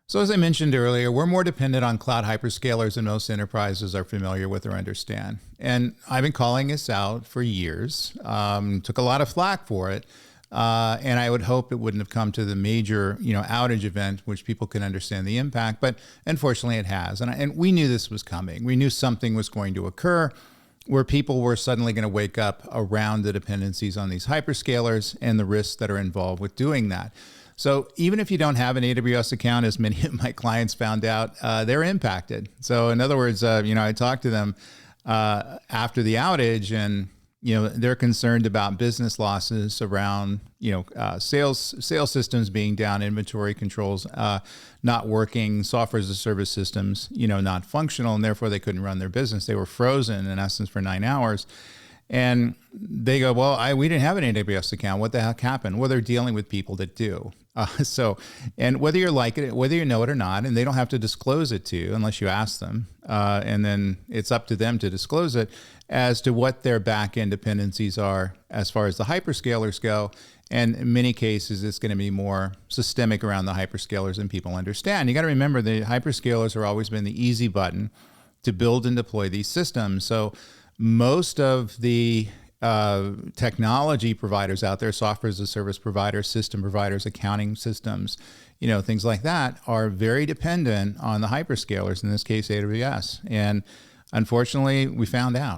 So as I mentioned earlier, we're more dependent on cloud hyperscalers than most enterprises are familiar with or understand. And I've been calling this out for years, took a lot of flack for it. And I would hope it wouldn't have come to the major, outage event, which people can understand the impact. But unfortunately, it has. And we knew this was coming. We knew something was going to occur where people were suddenly going to wake up around the dependencies on these hyperscalers and the risks that are involved with doing that. So even if you don't have an AWS account, as many of my clients found out, they're impacted. So in other words, I talked to them after the outage, and they're concerned about business losses around sales systems being down, inventory controls not working, software as a service systems not functional, and therefore they couldn't run their business. They were frozen in essence for 9 hours. And they go, well, we didn't have an AWS account. What the heck happened? Well, they're dealing with people that do. And whether you like it, whether you know it or not, and they don't have to disclose it to you unless you ask them. And then it's up to them to disclose it as to what their back-end dependencies are as far as the hyperscalers go. And in many cases, it's going to be more systemic around the hyperscalers than people understand. You got to remember the hyperscalers have always been the easy button to build and deploy these systems. So most of the technology providers out there, software as a service providers, system providers, accounting systems, things like that, are very dependent on the hyperscalers, in this case, AWS. And unfortunately, we found out.